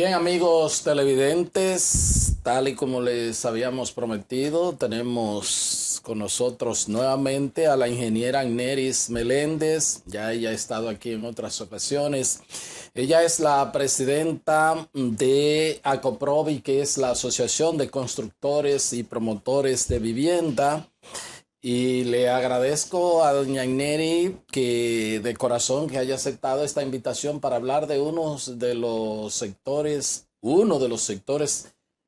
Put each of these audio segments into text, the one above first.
Bien, amigos televidentes, tal y como les habíamos prometido, tenemos con nosotros nuevamente a la ingeniera Agneris Meléndez. Ya ella ha estado aquí en otras ocasiones. Ella es la presidenta de ACOPROVI, que es la Asociación de Constructores y Promotores de Vivienda. Y le agradezco a doña Agneris que de corazón que haya aceptado esta invitación para hablar de uno de los sectores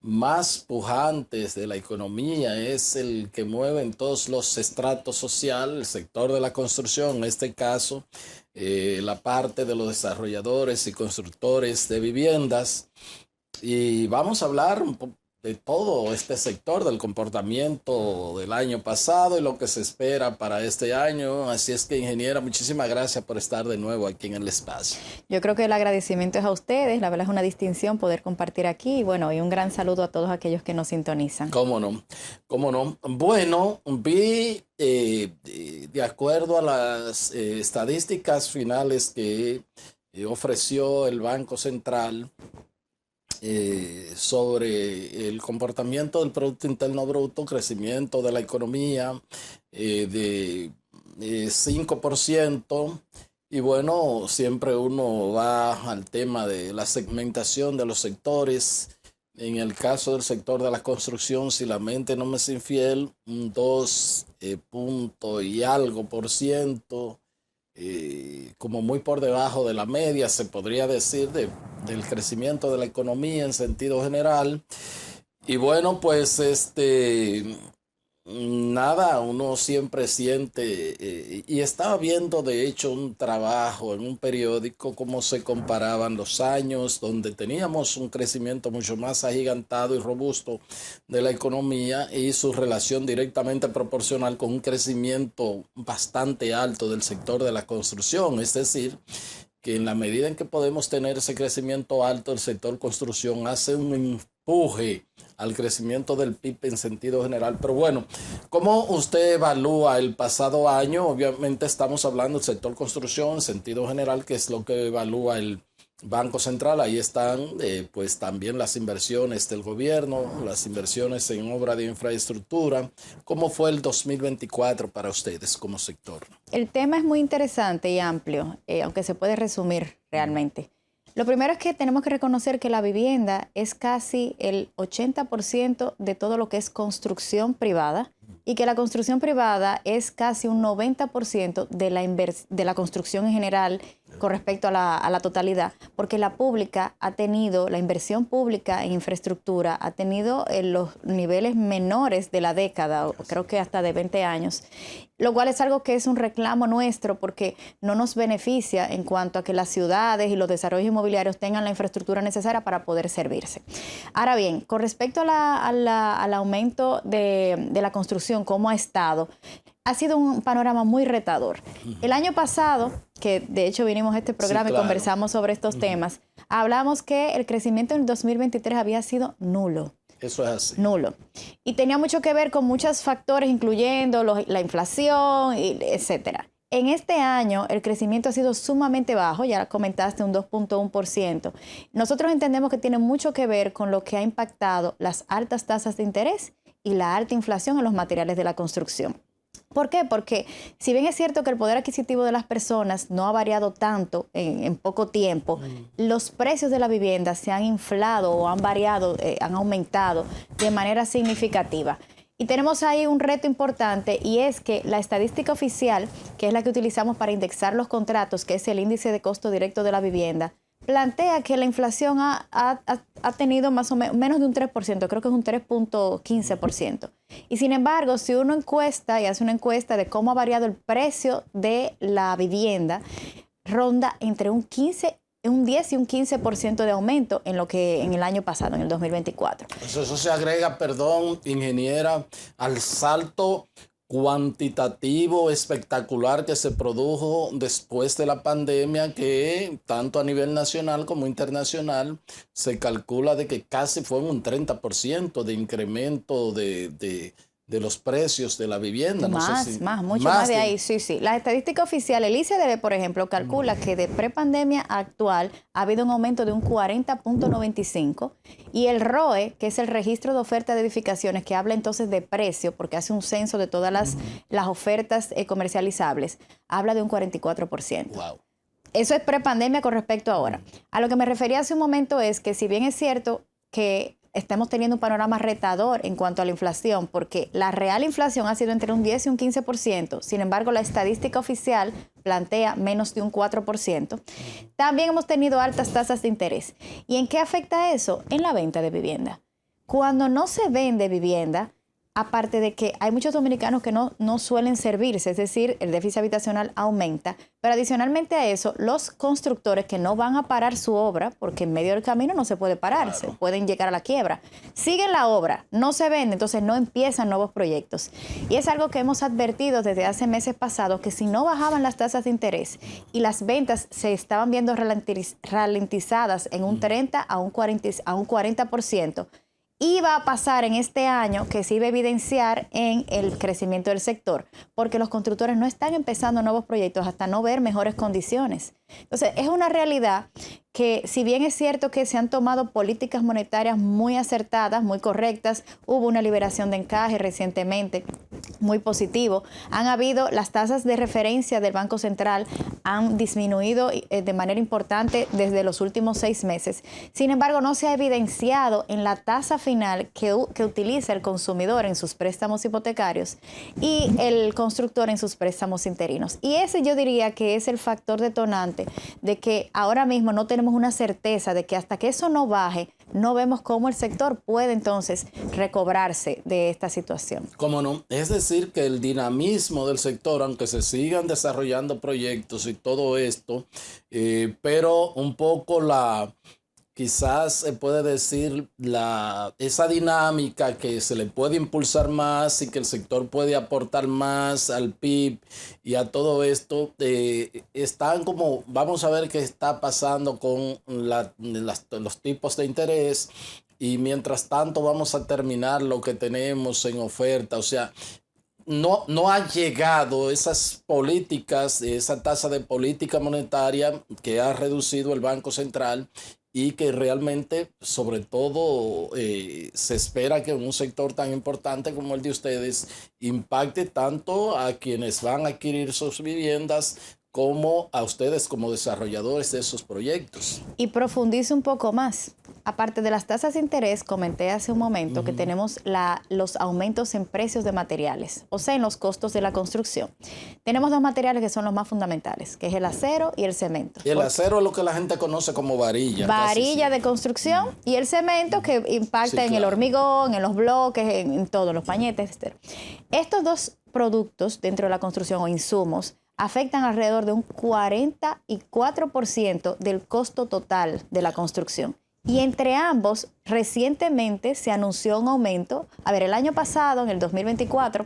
más pujantes de la economía. Es el que mueve en todos los estratos sociales, el sector de la construcción, en este caso, la parte de los desarrolladores y constructores de viviendas. Y vamos a hablar un poco de todo este sector, del comportamiento del año pasado y lo que se espera para este año. Así es que, ingeniera, muchísimas gracias por estar de nuevo aquí en el espacio. Yo creo que el agradecimiento es a ustedes, la verdad es una distinción poder compartir aquí y bueno, y un gran saludo a todos aquellos que nos sintonizan. ¿Cómo no? ¿Cómo no? Bueno, vi, de acuerdo a las estadísticas finales que ofreció el Banco Central, sobre el comportamiento del Producto Interno Bruto, crecimiento de la economía de 5%. Y bueno, siempre uno va al tema de la segmentación de los sectores. En el caso del sector de la construcción, si la mente no me es infiel, un 2 punto y algo por ciento. Como muy por debajo de la media, se podría decir, del crecimiento de la economía en sentido general. Y bueno, pues nada, uno siempre siente, y estaba viendo de hecho un trabajo en un periódico, cómo se comparaban los años donde teníamos un crecimiento mucho más agigantado y robusto de la economía y su relación directamente proporcional con un crecimiento bastante alto del sector de la construcción. Es decir, que en la medida en que podemos tener ese crecimiento alto, el sector construcción hace un empuje al crecimiento del PIB en sentido general. Pero bueno, ¿cómo usted evalúa el pasado año? Obviamente estamos hablando del sector construcción en sentido general, que es lo que evalúa el Banco Central. Ahí están pues también las inversiones del gobierno, las inversiones en obra de infraestructura. ¿Cómo fue el 2024 para ustedes como sector? El tema es muy interesante y amplio, aunque se puede resumir realmente. Lo primero es que tenemos que reconocer que la vivienda es casi el 80% de todo lo que es construcción privada y que la construcción privada es casi un 90% de la construcción en general con respecto a la totalidad, porque la pública ha tenido, la inversión pública en infraestructura ha tenido los niveles menores de la década, creo que hasta de 20 años, lo cual es algo que es un reclamo nuestro porque no nos beneficia en cuanto a que las ciudades y los desarrollos inmobiliarios tengan la infraestructura necesaria para poder servirse. Ahora bien, con respecto al aumento de la construcción, cómo ha estado, ha sido un panorama muy retador. El año pasado, que de hecho vinimos a este programa, sí, claro, y conversamos sobre estos temas, hablamos que el crecimiento en el 2023 había sido nulo. Eso es así. Nulo. Y tenía mucho que ver con muchos factores, incluyendo la inflación, etcétera. En este año el crecimiento ha sido sumamente bajo, ya comentaste un 2.1%. Nosotros entendemos que tiene mucho que ver con lo que ha impactado las altas tasas de interés y la alta inflación en los materiales de la construcción. ¿Por qué? Porque si bien es cierto que el poder adquisitivo de las personas no ha variado tanto en poco tiempo, los precios de la vivienda se han inflado o han variado, han aumentado de manera significativa. Y tenemos ahí un reto importante y es que la estadística oficial, que es la que utilizamos para indexar los contratos, que es el índice de costo directo de la vivienda, plantea que la inflación ha tenido más o menos de un 3%, creo que es un 3.15%. Y sin embargo, si uno encuesta y hace una encuesta de cómo ha variado el precio de la vivienda, ronda entre un 10 y un 15% de aumento en el año pasado, en el 2024. Eso se agrega, perdón, ingeniera, al salto cuantitativo espectacular que se produjo después de la pandemia, que tanto a nivel nacional como internacional se calcula de que casi fue un 30% de incremento de de los precios de la vivienda. No sé si mucho más de ahí, sí. La estadística oficial, el ICDB, por ejemplo, calcula que de prepandemia actual ha habido un aumento de un 40.95 y el ROE, que es el registro de oferta de edificaciones, que habla entonces de precio, porque hace un censo de todas las ofertas comercializables, habla de un 44%. Wow. Eso es prepandemia con respecto a ahora. A lo que me refería hace un momento es que si bien es cierto que estamos teniendo un panorama retador en cuanto a la inflación, porque la real inflación ha sido entre un 10 y un 15%, sin embargo la estadística oficial plantea menos de un 4%, también hemos tenido altas tasas de interés. ¿Y en qué afecta eso? En la venta de vivienda. Cuando no se vende vivienda, aparte de que hay muchos dominicanos que no suelen servirse, es decir, el déficit habitacional aumenta, pero adicionalmente a eso, los constructores que no van a parar su obra, porque en medio del camino no se puede pararse, claro, pueden llegar a la quiebra, siguen la obra, no se vende, entonces no empiezan nuevos proyectos. Y es algo que hemos advertido desde hace meses pasados, que si no bajaban las tasas de interés y las ventas se estaban viendo ralentizadas en un 30 a un 40%, iba a pasar en este año que se iba a evidenciar en el crecimiento del sector, porque los constructores no están empezando nuevos proyectos hasta no ver mejores condiciones. Entonces, es una realidad que, si bien es cierto que se han tomado políticas monetarias muy acertadas, muy correctas, hubo una liberación de encaje recientemente, muy positivo, han habido, las tasas de referencia del Banco Central han disminuido de manera importante desde los últimos 6 meses. Sin embargo, no se ha evidenciado en la tasa final que utiliza el consumidor en sus préstamos hipotecarios y el constructor en sus préstamos interinos. Y ese yo diría que es el factor detonante de que ahora mismo no tenemos una certeza de que hasta que eso no baje, no vemos cómo el sector puede entonces recobrarse de esta situación. ¿Cómo no? Es decir, que el dinamismo del sector, aunque se sigan desarrollando proyectos y todo esto, pero un poco quizás se puede decir esa dinámica que se le puede impulsar más y que el sector puede aportar más al PIB y a todo esto, están como, vamos a ver qué está pasando con los tipos de interés, y mientras tanto vamos a terminar lo que tenemos en oferta. O sea, no han llegado esas políticas, esa tasa de política monetaria que ha reducido el Banco Central, y que realmente, sobre todo, se espera que un sector tan importante como el de ustedes impacte tanto a quienes van a adquirir sus viviendas como a ustedes como desarrolladores de esos proyectos. Y profundice un poco más. Aparte de las tasas de interés, comenté hace un momento que tenemos los aumentos en precios de materiales, o sea, en los costos de la construcción. Tenemos 2 materiales que son los más fundamentales, que es el acero y el cemento. Y el acero es lo que la gente conoce como varilla. Varilla de construcción, y el cemento que impacta en el hormigón, en los bloques, en todo, los pañetes, etc. Estos 2 productos dentro de la construcción o insumos afectan alrededor de un 44% del costo total de la construcción. Y entre ambos, recientemente se anunció un aumento. A ver, el año pasado, en el 2024,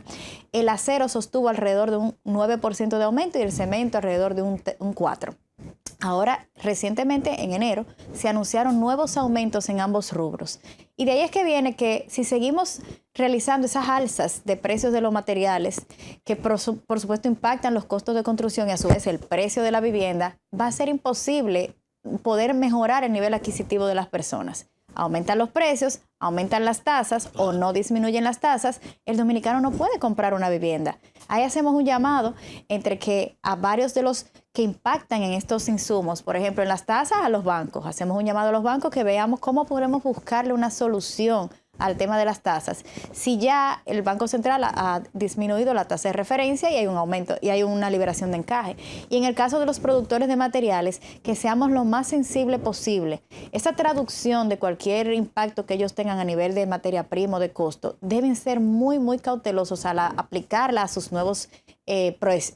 el acero sostuvo alrededor de un 9% de aumento y el cemento alrededor de un 4%. Ahora, recientemente, en enero, se anunciaron nuevos aumentos en ambos rubros. Y de ahí es que viene que si seguimos realizando esas alzas de precios de los materiales, que por supuesto impactan los costos de construcción y a su vez el precio de la vivienda, va a ser imposible poder mejorar el nivel adquisitivo de las personas. Aumentan los precios, aumentan las tasas o no disminuyen las tasas, el dominicano no puede comprar una vivienda. Ahí hacemos un llamado entre que a varios de los que impactan en estos insumos, por ejemplo, en las tasas, a los bancos. Hacemos un llamado a los bancos que veamos cómo podremos buscarle una solución al tema de las tasas. Si ya el Banco Central ha disminuido la tasa de referencia y hay un aumento y hay una liberación de encaje. Y en el caso de los productores de materiales, que seamos lo más sensible posible. Esa traducción de cualquier impacto que ellos tengan a nivel de materia prima o de costo, deben ser muy, muy cautelosos al aplicarla a sus nuevos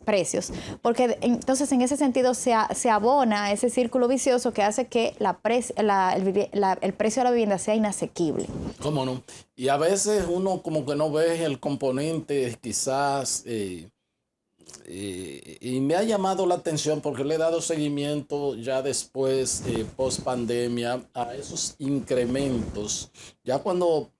precios, porque entonces en ese sentido se abona ese círculo vicioso que hace que el precio de la vivienda sea inasequible. ¿Cómo no? Y a veces uno como que no ve el componente quizás, y me ha llamado la atención porque le he dado seguimiento ya después, post pandemia, a esos incrementos. Ya cuando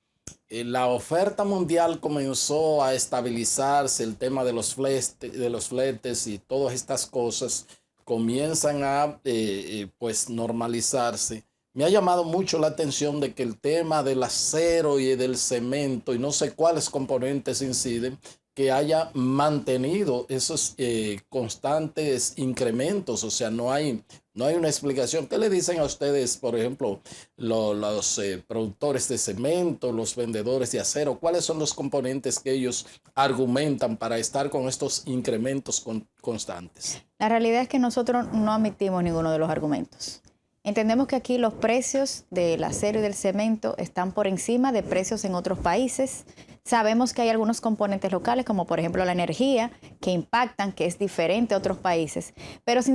La oferta mundial comenzó a estabilizarse, el tema de los fletes y todas estas cosas comienzan a pues normalizarse. Me ha llamado mucho la atención de que el tema del acero y del cemento y no sé cuáles componentes inciden, que haya mantenido esos constantes incrementos, o sea, no hay una explicación. ¿Qué le dicen a ustedes, por ejemplo, los productores de cemento, los vendedores de acero? ¿Cuáles son los componentes que ellos argumentan para estar con estos incrementos constantes? La realidad es que nosotros no admitimos ninguno de los argumentos. Entendemos que aquí los precios del acero y del cemento están por encima de precios en otros países. Sabemos que hay algunos componentes locales, como por ejemplo la energía, que impactan, que es diferente a otros países. Pero es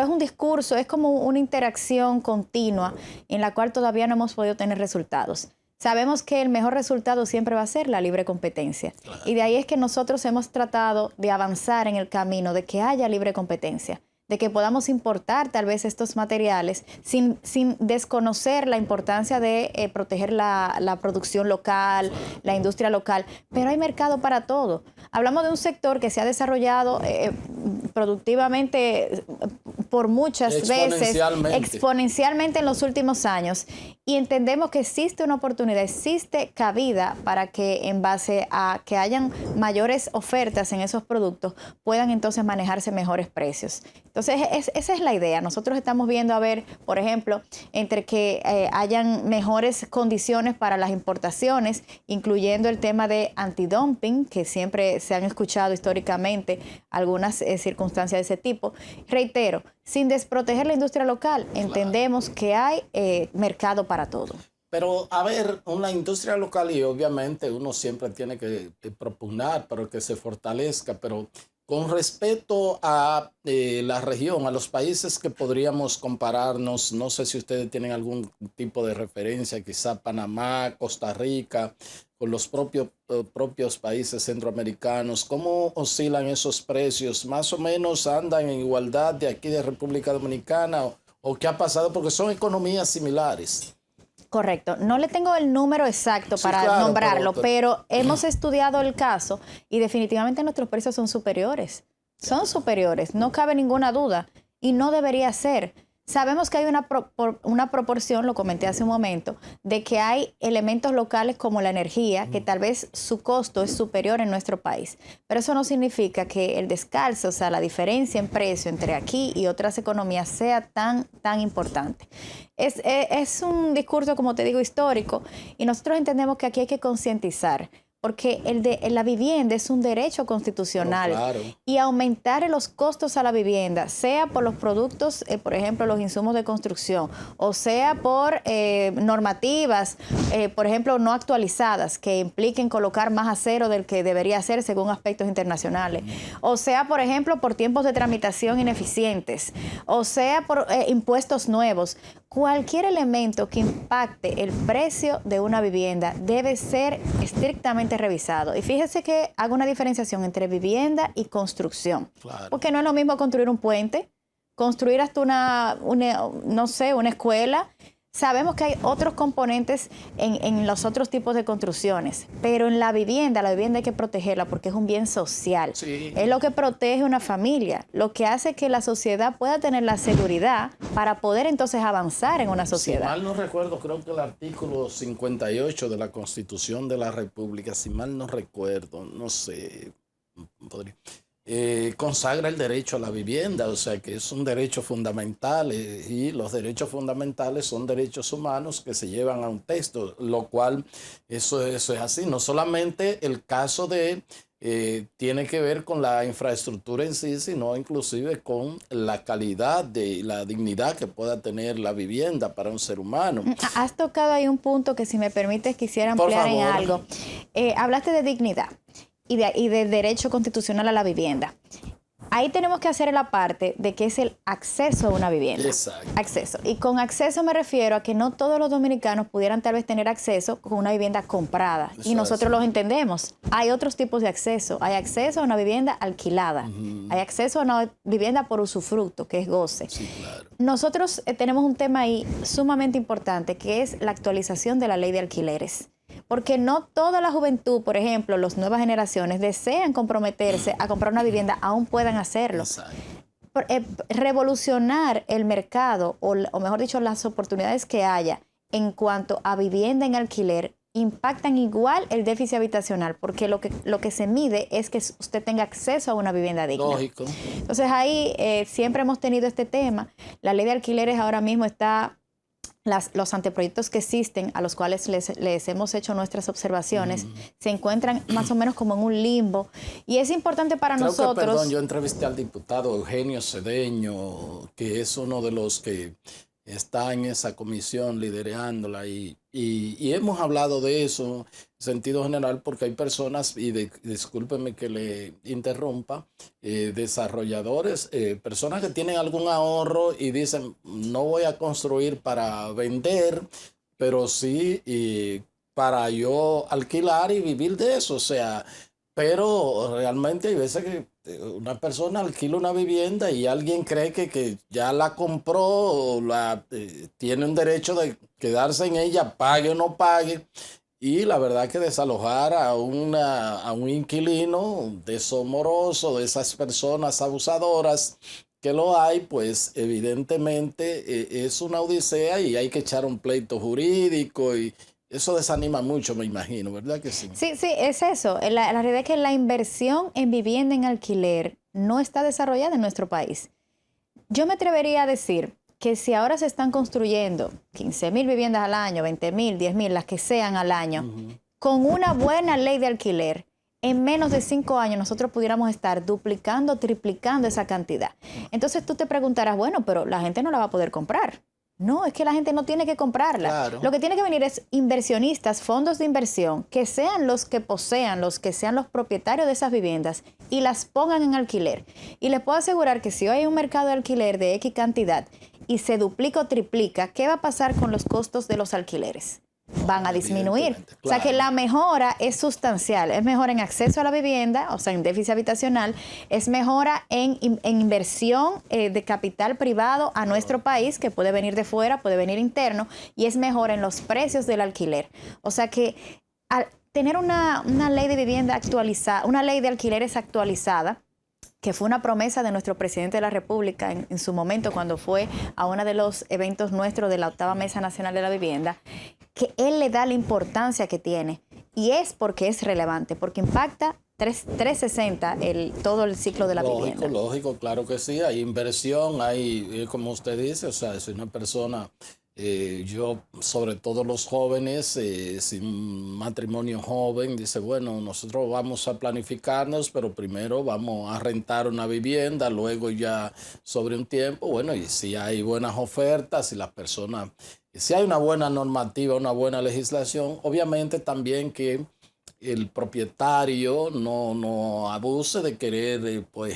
un discurso, es como una interacción continua en la cual todavía no hemos podido tener resultados. Sabemos que el mejor resultado siempre va a ser la libre competencia. Claro. Y de ahí es que nosotros hemos tratado de avanzar en el camino de que haya libre competencia, de que podamos importar tal vez estos materiales sin desconocer la importancia de proteger la producción local, la industria local, pero hay mercado para todo. Hablamos de un sector que se ha desarrollado productivamente por muchas veces, exponencialmente en los últimos años, y entendemos que existe una oportunidad, existe cabida para que en base a que hayan mayores ofertas en esos productos puedan entonces manejarse mejores precios. Entonces, esa es la idea. Nosotros estamos viendo, a ver, por ejemplo, entre que hayan mejores condiciones para las importaciones, incluyendo el tema de antidumping, que siempre se han escuchado históricamente algunas circunstancias de ese tipo. Reitero, sin desproteger la industria local, entendemos que hay mercado para todo. Pero, a ver, una industria local, y obviamente uno siempre tiene que propugnar para que se fortalezca, pero con respecto a la región, a los países que podríamos compararnos, no sé si ustedes tienen algún tipo de referencia, quizá Panamá, Costa Rica, con los propios países centroamericanos, ¿cómo oscilan esos precios? ¿Más o menos andan en igualdad de aquí de República Dominicana o qué ha pasado? Porque son economías similares. Correcto. No le tengo el número exacto para nombrarlo, pero hemos estudiado el caso y definitivamente nuestros precios son superiores. Son superiores, no cabe ninguna duda y no debería ser. Sabemos que hay una proporción, lo comenté hace un momento, de que hay elementos locales como la energía, que tal vez su costo es superior en nuestro país. Pero eso no significa que el descalce, o sea, la diferencia en precio entre aquí y otras economías sea tan importante. Es un discurso, como te digo, histórico, y nosotros entendemos que aquí hay que concientizar, porque la vivienda es un derecho constitucional. Claro. Y aumentar los costos a la vivienda, sea por los productos, por ejemplo, los insumos de construcción, o sea por normativas, por ejemplo, no actualizadas, que impliquen colocar más acero del que debería ser según aspectos internacionales, o sea, por ejemplo, por tiempos de tramitación ineficientes, o sea, por impuestos nuevos. Cualquier elemento que impacte el precio de una vivienda debe ser estrictamente revisado. Y fíjese que hago una diferenciación entre vivienda y construcción. Claro. Porque no es lo mismo construir un puente, construir hasta una escuela. Sabemos que hay otros componentes en los otros tipos de construcciones, pero en la vivienda hay que protegerla porque es un bien social. Sí. Es lo que protege una familia, lo que hace que la sociedad pueda tener la seguridad para poder entonces avanzar en una sociedad. Si mal no recuerdo, creo que el artículo 58 de la Constitución de la República, si mal no recuerdo, no sé, podría... consagra el derecho a la vivienda, o sea que es un derecho fundamental y los derechos fundamentales son derechos humanos que se llevan a un texto, lo cual eso es así. No solamente el caso tiene que ver con la infraestructura en sí, sino inclusive con la calidad de la dignidad que pueda tener la vivienda para un ser humano. Has tocado ahí un punto que, si me permites, quisiera ampliar en algo. Hablaste de dignidad y de derecho constitucional a la vivienda. Ahí tenemos que hacer la parte de que es el acceso a una vivienda. Exacto. Acceso. Y con acceso me refiero a que no todos los dominicanos pudieran tal vez tener acceso con una vivienda comprada. Exacto. Y nosotros los entendemos. Hay otros tipos de acceso. Hay acceso a una vivienda alquilada. Hay acceso a una vivienda por usufructo, que es goce. Sí, claro. Nosotros tenemos un tema ahí sumamente importante, que es la actualización de la ley de alquileres. porque no toda la juventud, por ejemplo, las nuevas generaciones desean comprometerse a comprar una vivienda, aún puedan hacerlo. Exacto. Revolucionar el mercado, o mejor dicho, las oportunidades que haya en cuanto a vivienda en alquiler, impactan igual el déficit habitacional, porque lo que se mide es que usted tenga acceso a una vivienda digna. Lógico. Entonces ahí siempre hemos tenido este tema. La ley de alquileres ahora mismo está, los anteproyectos que existen, a los cuales les hemos hecho nuestras observaciones, se encuentran más o menos como en un limbo. Y es importante para nosotros... Perdón, yo entrevisté al diputado Eugenio Cedeño, que es uno de los que está en esa comisión liderándola, y hemos hablado de eso en sentido general, porque hay personas, y discúlpeme que le interrumpa, desarrolladores, personas que tienen algún ahorro y dicen, no voy a construir para vender, pero sí para yo alquilar y vivir de eso. O sea, pero realmente hay veces que una persona alquila una vivienda y alguien cree que ya la compró, o tiene un derecho de quedarse en ella, pague o no pague. Y la verdad que desalojar a un inquilino deshonroso, de esas personas abusadoras que lo hay, pues evidentemente es una odisea, y hay que echar un pleito jurídico, y eso desanima mucho, me imagino, ¿verdad que sí? Sí, es eso. La realidad es que la inversión en vivienda en alquiler no está desarrollada en nuestro país. Yo me atrevería a decir que si ahora se están construyendo 15,000 viviendas al año, 20,000, 10,000, las que sean al año, con una buena ley de alquiler, en menos de 5 años nosotros pudiéramos estar duplicando, triplicando esa cantidad. Entonces tú te preguntarás, bueno, pero la gente no la va a poder comprar. No, es que la gente no tiene que comprarla. Claro. Lo que tiene que venir es inversionistas, fondos de inversión, que sean los que posean, los que sean los propietarios de esas viviendas y las pongan en alquiler. Y les puedo asegurar que si hoy hay un mercado de alquiler de X cantidad y se duplica o triplica, ¿qué va a pasar con los costos de los alquileres? Van a disminuir. Claro. O sea que la mejora es sustancial. Es mejora en acceso a la vivienda, o sea, en déficit habitacional. Es mejora en inversión de capital privado a nuestro país, que puede venir de fuera, puede venir interno, y es mejora en los precios del alquiler. O sea que al tener una ley de vivienda actualizada, una ley de alquileres actualizada, que fue una promesa de nuestro presidente de la República en su momento, cuando fue a uno de los eventos nuestros de la 8ª Mesa Nacional de la Vivienda, que él le da la importancia que tiene. Y es porque es relevante, porque impacta 360 todo el ciclo de la vivienda. Lógico, claro que sí. Hay inversión, hay, como usted dice, o sea, si una persona... yo, sobre todo los jóvenes, sin matrimonio joven, dice, bueno, nosotros vamos a planificarnos, pero primero vamos a rentar una vivienda, luego ya sobre un tiempo, bueno, y si hay buenas ofertas, si las personas, si hay una buena normativa, una buena legislación, obviamente también que el propietario no abuse de querer pues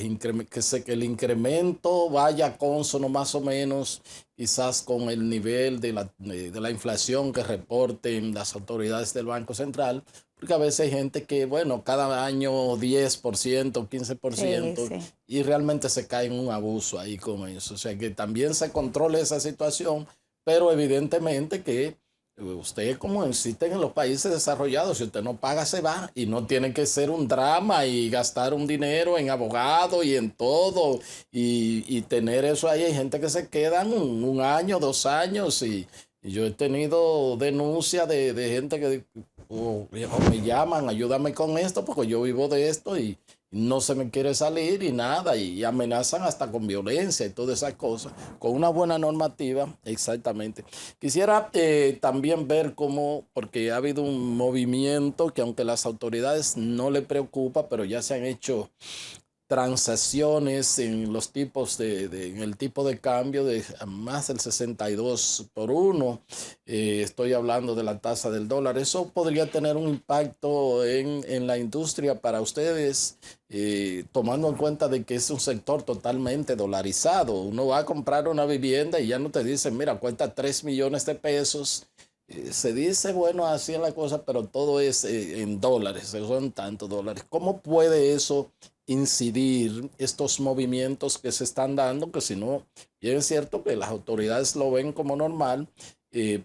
que el incremento vaya cónsono más o menos quizás con el nivel de la inflación que reporten las autoridades del Banco Central, porque a veces hay gente que, bueno, cada año 10%, 15%, sí. Y realmente se cae en un abuso ahí con eso. O sea, que también se controle esa situación, pero evidentemente que usted, como existen en los países desarrollados, si usted no paga, se va, y no tiene que ser un drama y gastar un dinero en abogado y en todo y tener eso ahí. Hay gente que se quedan un año, 2 años, y yo he tenido denuncias de gente que me llaman, ayúdame con esto porque yo vivo de esto y no se me quiere salir y nada, y amenazan hasta con violencia y todas esas cosas. Con una buena normativa, exactamente. Quisiera también ver cómo, porque ha habido un movimiento que aunque las autoridades no le preocupa, pero ya se han hecho transacciones en los tipos en el tipo de cambio de más del 62-1. Estoy hablando de la tasa del dólar. Eso podría tener un impacto en la industria para ustedes, tomando en cuenta de que es un sector totalmente dolarizado. Uno va a comprar una vivienda y ya no te dicen, mira, cuesta 3 millones de pesos. Se dice, bueno, así es la cosa, pero todo es en dólares, son tantos dólares. ¿Cómo puede eso incidir, estos movimientos que se están dando? Que si no, bien es cierto que las autoridades lo ven como normal,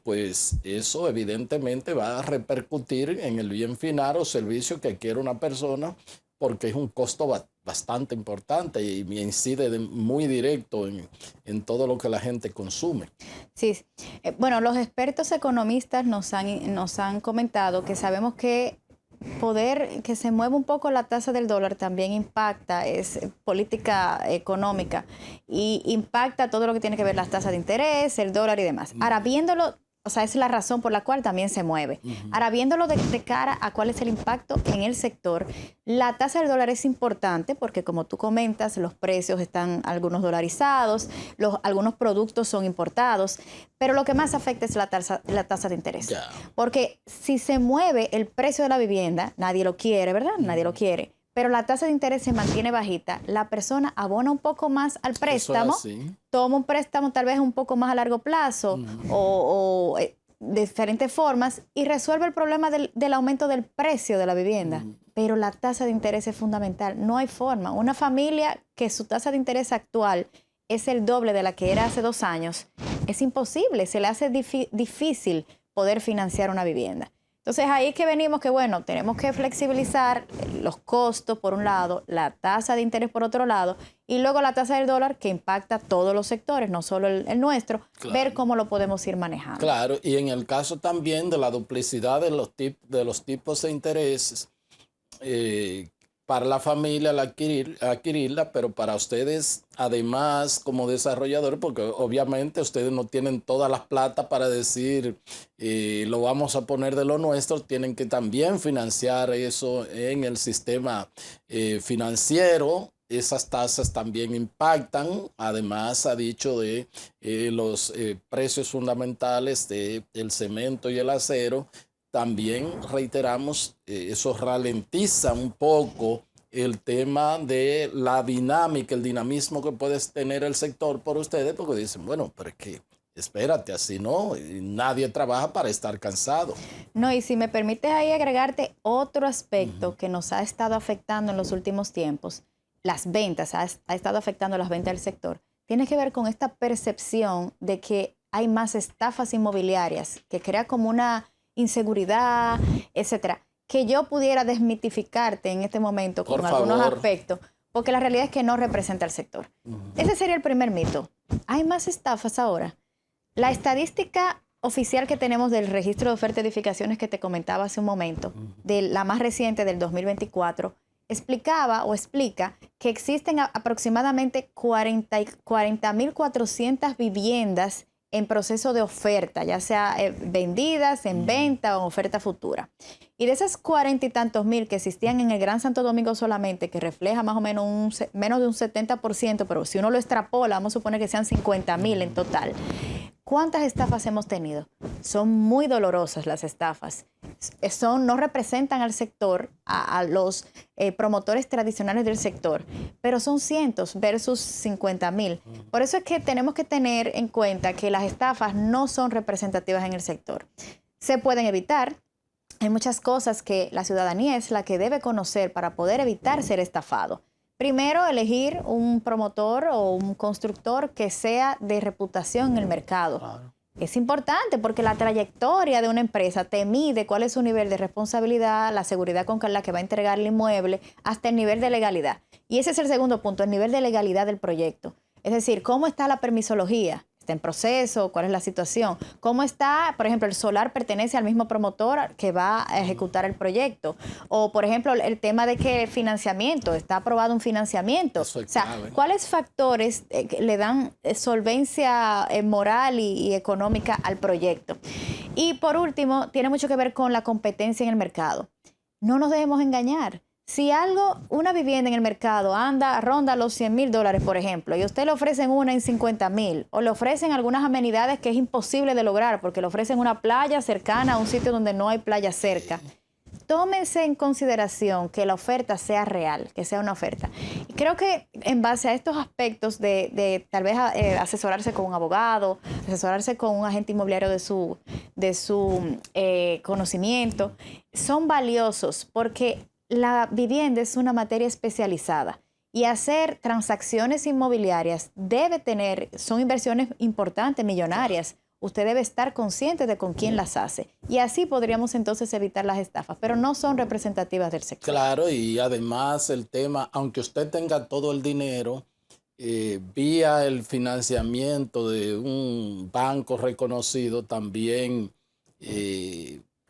pues eso evidentemente va a repercutir en el bien final o servicio que quiere una persona, porque es un costo bastante importante y incide muy directo en todo lo que la gente consume. Sí, bueno, los expertos economistas nos han comentado que sabemos que que se mueva un poco la tasa del dólar también impacta, es política económica y impacta todo lo que tiene que ver las tasas de interés, el dólar y demás. Ahora, viéndolo, o sea, esa es la razón por la cual también se mueve. Ahora, viéndolo de cara a cuál es el impacto en el sector, la tasa del dólar es importante porque, como tú comentas, los precios están algunos dolarizados, algunos productos son importados, pero lo que más afecta es la tasa de interés. Ya. Porque si se mueve el precio de la vivienda, nadie lo quiere, ¿verdad? Nadie lo quiere. Pero la tasa de interés se mantiene bajita, la persona abona un poco más al préstamo, toma un préstamo tal vez un poco más a largo plazo o de diferentes formas y resuelve el problema del aumento del precio de la vivienda. Pero la tasa de interés es fundamental, no hay forma. Una familia que su tasa de interés actual es el doble de la que era hace 2 años, es imposible, se le hace difícil poder financiar una vivienda. Entonces ahí es que venimos que, bueno, tenemos que flexibilizar los costos por un lado, la tasa de interés por otro lado, y luego la tasa del dólar que impacta a todos los sectores, no solo el nuestro, claro. Ver cómo lo podemos ir manejando. Claro, y en el caso también de la duplicidad de los tipos de intereses, para la familia al adquirirla, pero para ustedes, además, como desarrollador, porque obviamente ustedes no tienen todas las plata para decir, lo vamos a poner de lo nuestro, tienen que también financiar eso en el sistema financiero. Esas tasas también impactan, además ha dicho de los precios fundamentales del cemento y el acero. También reiteramos, eso ralentiza un poco el tema de la dinámica, el dinamismo que puede tener el sector por ustedes, porque dicen, bueno, pero es que espérate, así no, nadie trabaja para estar cansado. No, y si me permites ahí agregarte otro aspecto que nos ha estado afectando en los últimos tiempos, las ventas, ha estado afectando las ventas del sector, tiene que ver con esta percepción de que hay más estafas inmobiliarias, que crea como una inseguridad, etcétera, que yo pudiera desmitificarte en este momento con algunos aspectos, porque la realidad es que no representa al sector. Ese sería el primer mito. ¿Hay más estafas ahora? La estadística oficial que tenemos del registro de ofertas y edificaciones que te comentaba hace un momento, de la más reciente del 2024, explica que existen aproximadamente 40.400 viviendas en proceso de oferta, ya sea vendidas, en venta o en oferta futura. Y de esas 40 y tantos mil que existían en el Gran Santo Domingo solamente, que refleja más o menos menos de un 70%, pero si uno lo extrapola, vamos a suponer que sean 50.000 en total. ¿Cuántas estafas hemos tenido? Son muy dolorosas las estafas. No representan al sector, a los promotores tradicionales del sector, pero son cientos versus 50.000. Por eso es que tenemos que tener en cuenta que las estafas no son representativas en el sector. Se pueden evitar. Hay muchas cosas que la ciudadanía es la que debe conocer para poder evitar ser estafado. Primero, elegir un promotor o un constructor que sea de reputación en el mercado. Claro. Es importante porque la trayectoria de una empresa te mide cuál es su nivel de responsabilidad, la seguridad con la que va a entregar el inmueble, hasta el nivel de legalidad. Y ese es el segundo punto, el nivel de legalidad del proyecto. Es decir, ¿cómo está la permisología? ¿Está en proceso? ¿Cuál es la situación? ¿Cómo está, por ejemplo, el solar pertenece al mismo promotor que va a ejecutar el proyecto? O, por ejemplo, el tema de que el financiamiento, está aprobado un financiamiento. O sea, ¿cuáles factores le dan solvencia moral y económica al proyecto? Y, por último, tiene mucho que ver con la competencia en el mercado. No nos debemos engañar. Si una vivienda en el mercado ronda los $100,000, por ejemplo, y a usted le ofrecen una en 50,000, o le ofrecen algunas amenidades que es imposible de lograr porque le ofrecen una playa cercana a un sitio donde no hay playa cerca, tómense en consideración que la oferta sea real, que sea una oferta. Y creo que en base a estos aspectos de tal vez asesorarse con un abogado, asesorarse con un agente inmobiliario de su conocimiento, son valiosos porque la vivienda es una materia especializada y hacer transacciones inmobiliarias son inversiones importantes, millonarias. usted debe estar consciente de con quién las hace. Y así podríamos entonces evitar las estafas, pero no son representativas del sector. Claro, y además el tema, aunque usted tenga todo el dinero, vía el financiamiento de un banco reconocido, también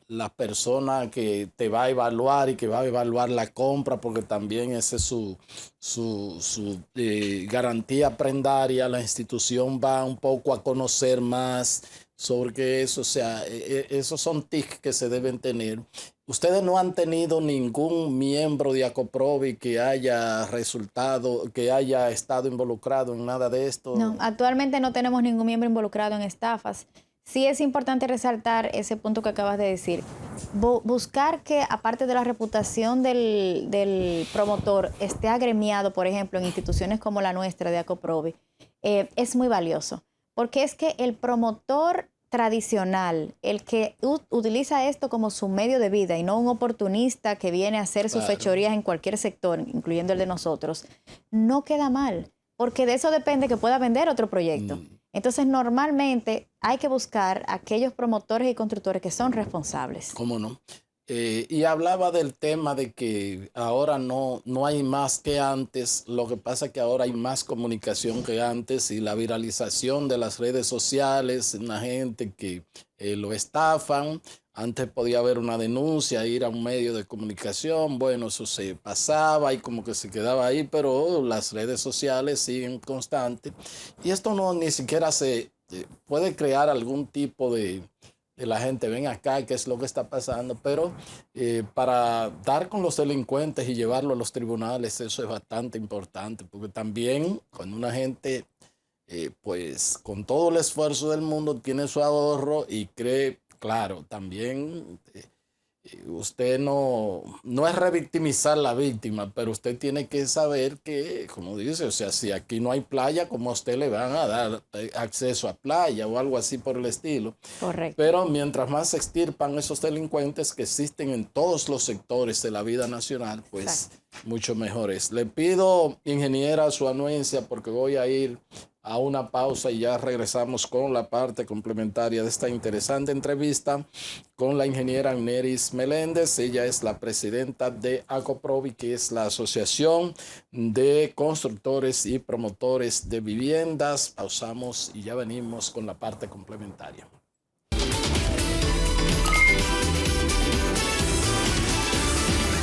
la persona que te va a evaluar y que va a evaluar la compra, porque también esa es su garantía prendaria, la institución va un poco a conocer más sobre eso, o sea, esos son tics que se deben tener. ¿Ustedes no han tenido ningún miembro de Acoprovi que haya que haya estado involucrado en nada de esto? No, actualmente no tenemos ningún miembro involucrado en estafas. Sí es importante resaltar ese punto que acabas de decir. Buscar que, aparte de la reputación del promotor, esté agremiado, por ejemplo, en instituciones como la nuestra de Acoprovi, es muy valioso. Porque es que el promotor tradicional, el que utiliza esto como su medio de vida y no un oportunista que viene a hacer sus fechorías en cualquier sector, incluyendo el de nosotros, no queda mal, porque de eso depende que pueda vender otro proyecto. Entonces, normalmente hay que buscar aquellos promotores y constructores que son responsables. ¿Cómo no? Y hablaba del tema de que ahora no hay más que antes. Lo que pasa es que ahora hay más comunicación que antes y la viralización de las redes sociales, una gente que lo estafan. Antes podía haber una denuncia, ir a un medio de comunicación, bueno, eso se pasaba y como que se quedaba ahí, pero las redes sociales siguen constantes. Y esto no ni siquiera se puede crear algún tipo de la gente, ven acá, qué es lo que está pasando, pero para dar con los delincuentes y llevarlo a los tribunales, eso es bastante importante, porque también cuando una gente, pues con todo el esfuerzo del mundo, tiene su ahorro y cree, claro, también usted no es revictimizar la víctima, pero usted tiene que saber que, como dice, o sea, si aquí no hay playa, ¿cómo a usted le van a dar acceso a playa o algo así por el estilo? Correcto. Pero mientras más se extirpan esos delincuentes que existen en todos los sectores de la vida nacional, pues exacto, mucho mejor es. Le pido, ingeniera, su anuencia porque voy a ir a una pausa y ya regresamos con la parte complementaria de esta interesante entrevista con la ingeniera Neris Meléndez. Ella es la presidenta de Acoprovi, que es la Asociación de Constructores y Promotores de Viviendas. Pausamos y ya venimos con la parte complementaria.